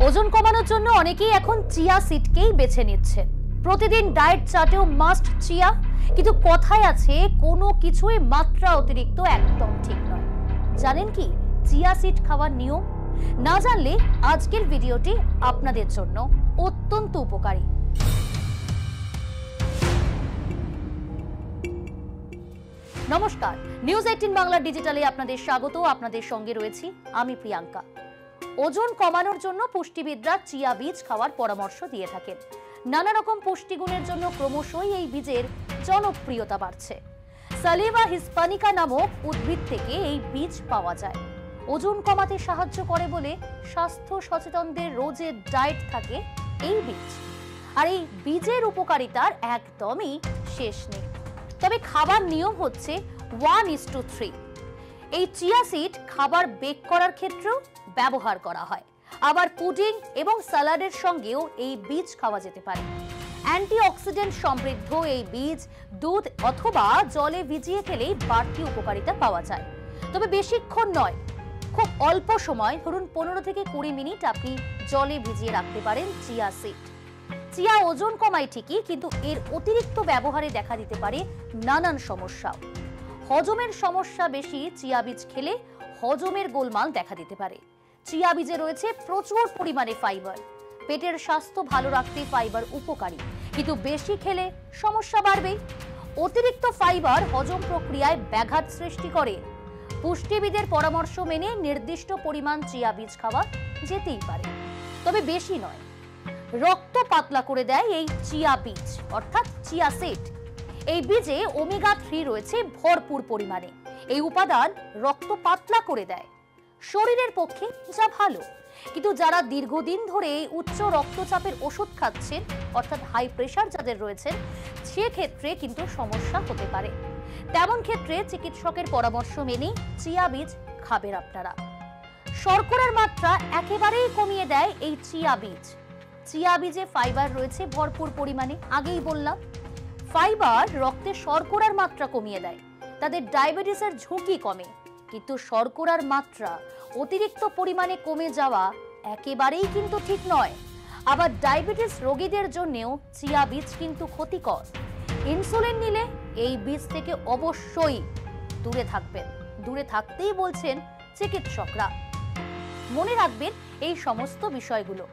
ওজন কমানোর জন্য অনেকেই এখন চিয়া সিডকেই বেছে নিচ্ছেন। প্রতিদিন ডায়েট চার্টেও মাস্ট চিয়া, কিন্তু কথায় আছে কোনো কিছুই মাত্রা অতিরিক্ত একদম ঠিক নয়। জানেন কি চিয়া সিড খাওয়ার নিয়ম? না জানলে আজকের ভিডিওটি আপনাদের জন্য অত্যন্ত উপকারী। নমস্কার, নিউজ 18 বাংলা ডিজিটালে আপনাদের স্বাগত। আপনাদের সঙ্গে রয়েছি আমি প্রিয়াঙ্কা। ওজন কমানোর জন্য পুষ্টিবিদরা চিয়া বীজ খাওয়ার পরামর্শ দিয়ে থাকেন। নানা রকম পুষ্টিগুণের জন্য ক্রমশই এই বীজের জনপ্রিয়তা বাড়ছে। সালিভা হিসপানিকা নামক উদ্ভিদ থেকে এই বীজ পাওয়া যায়। ওজন কমাতে সাহায্য করে বলে স্বাস্থ্য সচেতনদের রোজের ডায়েট থাকে এই বীজ। আর এই বীজের উপকারিতার একদমই শেষ নেই। তবে খাবার নিয়ম হচ্ছে 1:3। এই চিয়া সিড খাবার বেক করার ক্ষেত্রেও ব্যবহার করা হয়। আবার পুডিং এবং সালাডের সঙ্গেও এই বীজ খাওয়া যেতে পারে। অ্যান্টিঅক্সিডেন্ট সমৃদ্ধ এই বীজ দুধ অথবা জলে ভিজিয়ে খেলেই বাড়তি উপকারিতা পাওয়া যায়। তবে বেশিক্ষণ নয়, খুব অল্প সময়, ধরুন 15 থেকে 20 মিনিট আপনি জলে ভিজিয়ে রাখতে পারেন চিয়া সিড। চিয়া ওজন কমায় ঠিকই, কিন্তু এর অতিরিক্ত ব্যবহারে দেখা দিতে পারে নানান সমস্যাও। হজমের সমস্যা বেশি চিয়া বীজ খেলে হজমের গোলমাল দেখা দিতে পারে। চিয়া বীজে রয়েছে প্রচুর পরিমাণে ফাইবার। পেটের স্বাস্থ্য ভালো রাখতে ফাইবার উপকারী, কিন্তু বেশি খেলে সমস্যা বাড়বে। অতিরিক্ত ফাইবার হজম প্রক্রিয়ায় ব্যাঘাত সৃষ্টি করে। পুষ্টিবিদের পরামর্শ মেনে নির্দিষ্ট পরিমাণ চিয়া বীজ খাওয়া যেতেই পারে, তবে বেশি নয়। রক্ত পাতলা করে দেয় এই চিয়া বীজ অর্থাৎ চিয়া সিড। এই বীজে ওমেগা 3 রয়েছে ভরপুর পরিমাণে। এই উপাদান রক্ত পাতলা করে দেয়, শরীরের পক্ষে যা ভালো। কিন্তু যারা দীর্ঘদিন ধরে উচ্চ রক্তচাপের ওষুধ খাচ্ছেন অর্থাৎ হাই প্রেশার যাদের রয়েছে, সেক্ষেত্রে কিন্তু সমস্যা হতে পারে। তেমন ক্ষেত্রে চিকিৎসকের পরামর্শ মেনে চিয়া বীজ খাবেন আপনারা। শর্করার মাত্রা একেবারেই কমিয়ে দেয় এই চিয়া বীজ। চিয়া বীজে ফাইবার রয়েছে ভরপুর পরিমাণে। আগেই বললাম, ফাইবার রক্তে শর্করার মাত্রা কমিয়ে দেয়, তাদের ডায়াবেটিসের ঝুঁকি কমে। কিন্তু শর্করার মাত্রা অতিরিক্ত পরিমাণে কমে যাওয়া একেবারেই কিন্তু ঠিক নয়। আবার ডায়াবেটিস রোগীদের জন্যও চিয়া বীজ কিন্তু ক্ষতিকর। ইনসুলিন নিলে এই বীজ থেকে অবশ্যই দূরে থাকবেন। দূরে থাকতেই বলছেন চিকিৎসকরা। মনে রাখবেন এই সমস্ত বিষয়গুলো।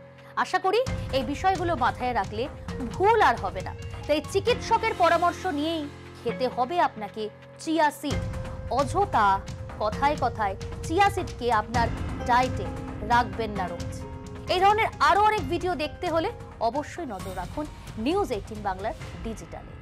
আশা করি এই বিষয়গুলো মাথায় রাখলে ভুল আর হবে না। তাই চিকিৎসকের পরামর্শ নিয়েই খেতে হবে আপনাকে চিয়া সিড। অযথা কথায় কথায় চিয়া সিডকে আপনার ডায়েটে রাখবেন না রোজ। এই ধরনের আরো অনেক ভিডিও দেখতে হলে অবশ্যই নজর রাখুন নিউজ 18 বাংলার ডিজিটালে।